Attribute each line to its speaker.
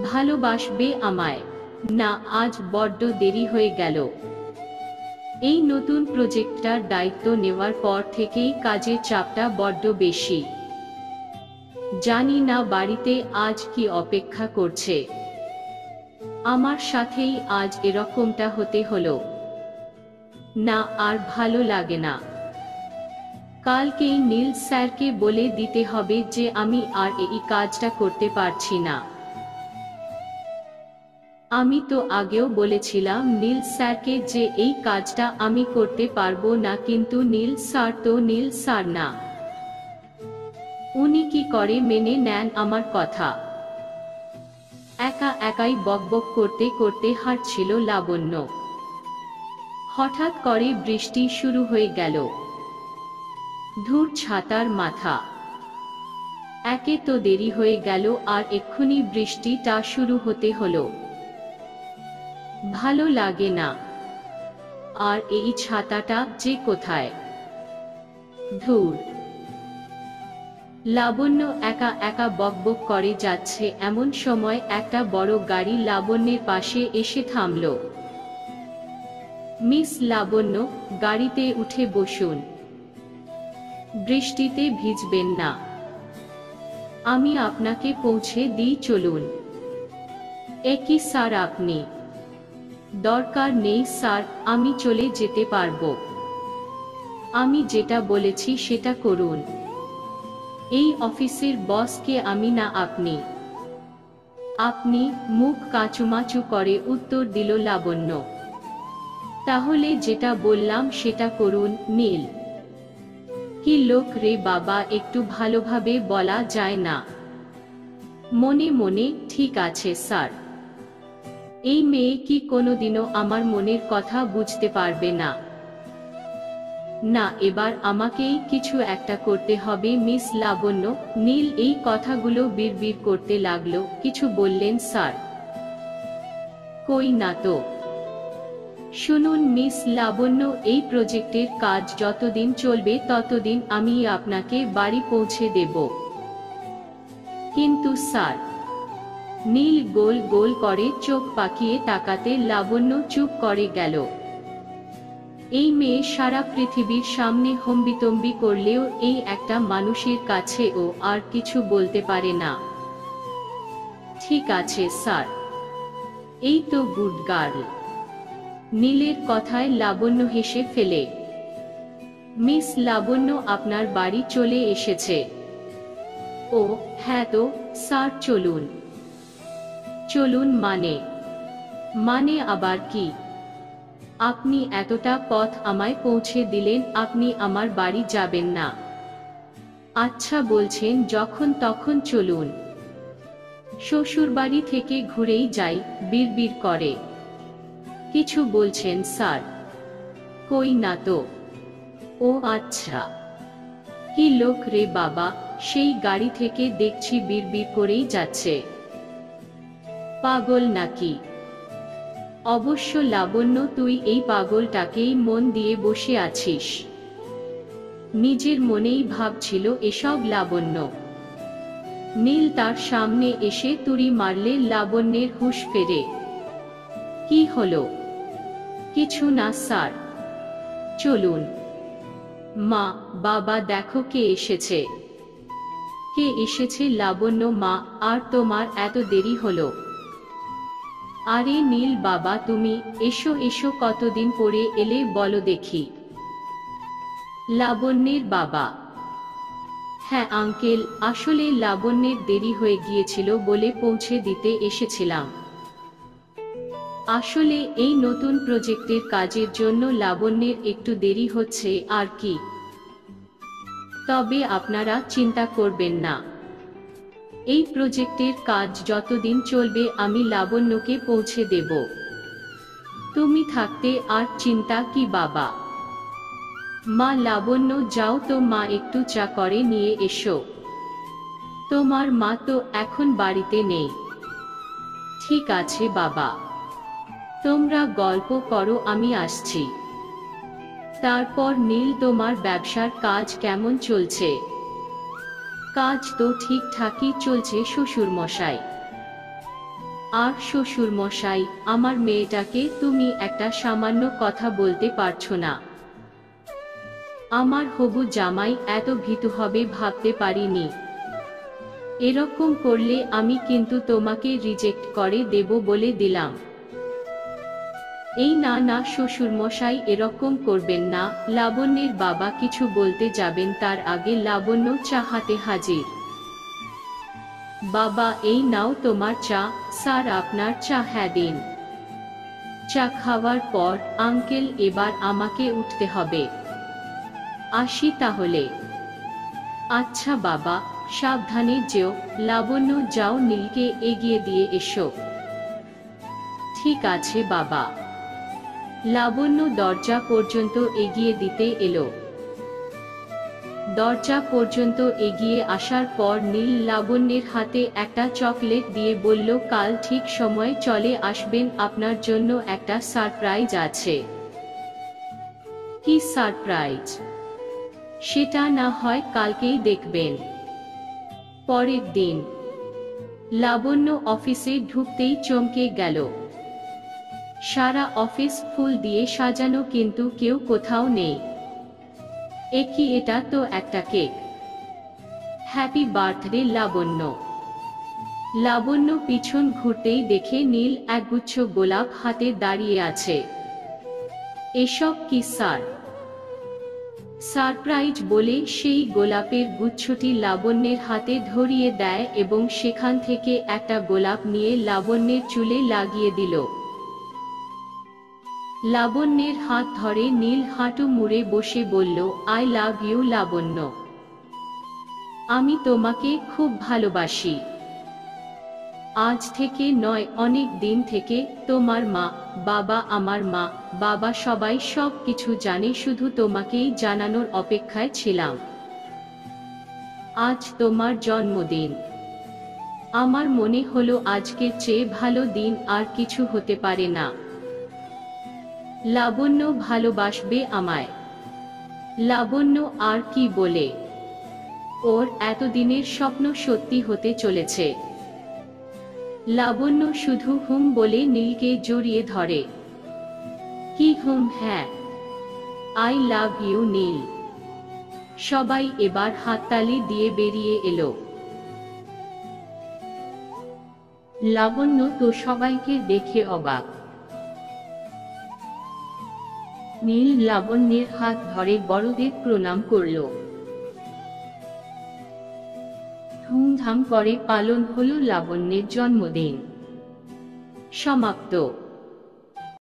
Speaker 1: ভালোবাসবে আমায়। না, আজ বড্ড দেরি হয়ে গেল। এই নতুন প্রজেক্টটার দায়িত্ব নেওয়ার পর থেকেই কাজের চাপটা বড্ড বেশি। জানি না বাড়িতে আজ কি অপেক্ষা করছে। আমার সাথেই আজ এরকমটা হতে হলো। না, আর ভালো লাগে না। কালকেই নীল স্যারকে বলে দিতে হবে যে আমি আর এই কাজটা করতে পারছি না। আমি তো আগেও বলেছিলাম নীল স্যারকে যে এই কাজটা আমি করতে পারবো না, কিন্তু নীল স্যার তো নীল স্যার না। উনি কি করে মেনে নেন আমার কথা? একা একাই বকবক করতে করতে হাঁটছিল লাবণ্য। হঠাৎ করে বৃষ্টি শুরু হয়ে গেল। ধুর ছাতার মাথা! একে তো দেরি হয়ে গেল, আর এক্ষুনি বৃষ্টিটা শুরু হতে হলো। ভালো লাগে না। আর এই ছাতাটা যে কোথায়? ধুর! লাবণ্য একা একা বকবক করে যাচ্ছে, এমন সময় একটা বড় গাড়ি লাবণ্যের পাশে এসে থামল। মিস লাবণ্য, গাড়িতে উঠে বসুন। বৃষ্টিতে ভিজবেন না। আমি আপনাকে পৌঁছে দিই, চলুন। একই স্যার আপনি? দরকার নেই স্যার, আমি চলে যেতে পারবো। আমি যেটা বলেছি সেটা করুন। এই অফিসের বস কে আমি না আপনি? আপনি? মুখ কাঁচুমাচু করে উত্তর দিল লাবণ্য। তাহলে যেটা বললাম সেটা করুন। নীল কি লোক রে বাবা, একটু ভালোভাবে বলা যায় না? মনে মনে, ঠিক আছে স্যার। এই মেয়ে কি কোনোদিনও আমার মনের কথা বুঝতে পারবে না? না, এবার আমাকেই কিছু একটা করতে হবে মিস লাবণ্য। নীল এই কথাগুলো বিড়বিড় করতে লাগলো। কিছু বললেন স্যার? কই না তো। শুনুন মিস লাবণ্য, এই প্রজেক্টের কাজ যতদিন চলবে ততদিন আমি আপনাকে বাড়ি পৌঁছে দেব। কিন্তু স্যার। নীল গোল গোল করে চোখ পাকিয়ে তাকাতে লাবণ্য চুপ করে গেল। এই মেয়ে সারা পৃথিবীর সামনে হম্বিতম্বি করলেও এই একটা মানুষের কাছে ও আর কিছু বলতে পারে না। ঠিক আছে স্যার। এই তো গুড গার্ল। নীলের কথায় লাবণ্য হেসে ফেলে। মিস লাবণ্য আপনার বাড়ি চলে এসেছে। ও হ্যাঁ তো স্যার, চলুন। চলুন মানে আবার কি? আপনি এতটা পথ আমায় পৌঁছে দিলেন, আপনি আমার বাড়ি যাবেন না? আচ্ছা বলছেন যখন তখন চলুন। শ্বশুরবাড়ি থেকে ঘুরেই যাই, বিড়বিড় করে। কিছু বলছেন স্যার? কই না তো। ও আচ্ছা। কি লোক রে বাবা, সেই গাড়ি থেকে দেখছি বিড়বিড় করেই যাচ্ছে। পাগল নাকি? অবশ্য লাবণ্য, তুই এই পাগলটাকেই মন দিয়ে বসে আছিস। নিজের মনেই ভাবছিল এসব লাবণ্য। নীল তার সামনে এসে তুড়ি মারলে লাবণ্যের হুঁশ ফেরে। কি হলো? কিছু না স্যার। চলুন। মা, বাবা, দেখো কে এসেছে। কে এসেছে লাবণ্য? মা। আর তোমার এত দেরি হলো? আরে নীল বাবা, তুমি এসো এসো, কতদিন পরে এলে বলো দেখি। লাবণ্যের বাবা। হ্যাঁ আঙ্কেল, আসলে লাবণ্যের দেরি হয়ে গিয়েছিল বলে পৌঁছে দিতে এসেছিলাম। আসলে এই নতুন প্রজেক্টের কাজের জন্য লাবণ্যের একটু দেরি হচ্ছে আর কি। তবে আপনারা চিন্তা করবেন না। এই প্রজেক্টের কাজ যতদিন চলবে আমি লাবণ্যকে পৌঁছে দেব। তুমি থাকতে আর চিন্তা কি বাবা। মা লাবণ্য, যাও তো মা, একটু চা করে নিয়ে এসো। তোমার মা তো এখন বাড়িতে নেই। ঠিক আছে বাবা, তোমরা গল্প করো, আমি আসছি। তারপর নীল, তোমার ব্যবসার কাজ কেমন চলছে? কাজ তো ঠিকঠাকই চলছে শ্বশুর মশাই। আর শ্বশুর মশাই, আমার মেয়েটাকে তুমি একটা সামান্য কথা বলতে পারছো না? আমার হবু জামাই এত ভীতু হবে ভাবতে পারিনি। এরকম করলে আমি কিন্তু তোমাকে রিজেক্ট করে দেব বলে দিলাম। এই না না শ্বশুর মশাই, এরকম করবেন না। লাবণ্যের বাবা কিছু বলতে যাবেন তার আগে লাবণ্য চা হাতে হাজির। বাবা, এই নাও তোমার চা। স্যার, আপনার চা? হ্যাঁ দিন। চা খাওয়ার পর, আঙ্কেল এবার আমাকে উঠতে হবে। আসি তাহলে। আচ্ছা বাবা, সাবধানে যেও। লাবণ্য, যাও নীলকে এগিয়ে দিয়ে এসো। ঠিক আছে বাবা। লাবণ্য দরজা পর্যন্ত এগিয়ে দিতে এলো। দরজা পর্যন্ত এগিয়ে আসার পর নীল লাবণ্যের হাতে একটা চকলেট দিয়ে বলল, কাল ঠিক সময়ে চলে আসবেন, আপনার জন্য একটা সারপ্রাইজ আছে। কি সারপ্রাইজ? সেটা না হয় কালকেই দেখবেন। পরের দিন লাবণ্য অফিসে ঢুকতেই চমকে গেল। সারা অফিস ফুল দিয়ে সাজানো, কিন্তু কেউ কোথাও নেই। এ কি, এটা তো একটা কেক। হ্যাপি বার্থডে লাবণ্য। লাবণ্য পিছন ঘুরতেই দেখে নীল একগুচ্ছ গোলাপ হাতে দাঁড়িয়ে আছে। এসব কি স্যার? সারপ্রাইজ বলে সেই গোলাপের গুচ্ছটি লাবণ্যের হাতে ধরিয়ে দেয় এবং সেখান থেকে একটা গোলাপ নিয়ে লাবণ্যের চুলে লাগিয়ে দিল। লাবণ্যের হাত ধরে নীল হাঁটু মুড়ে বসে বলল, আই লাভ ইউ লাবণ্য। আমি তোমাকে খুব ভালোবাসি। আজ থেকে নয়, অনেক দিন থেকে। তোমার মা, বাবা, আমার মা, বাবা সবাই সব কিছু জানে, শুধু তোমাকেই জানানোর অপেক্ষায় ছিলাম। আজ তোমার জন্মদিন। আমার মনে হলো আজকের চেয়ে ভালো দিন আর কিছু হতে পারে না। লাবণ্য ভালোবাসবে আমায়। লাবণ্য আর কি বলে? ওর এতদিনের স্বপ্ন সত্যি হতে চলেছে। লাবণ্য শুধু হুম বলে নীলকে জড়িয়ে ধরে। কি হুম? হ্যাঁ, আই লাভ ইউ নীল। সবাই এবার হাততালি দিয়ে বেরিয়ে এলো। লাবণ্য তো সবাইকে দেখে অবাক। নীল লাবণ্যের হাত ধরে বড়দের প্রণাম করল। ধুমধাম করে পালন হলো লাবণ্যের জন্মদিন। সমাপ্ত।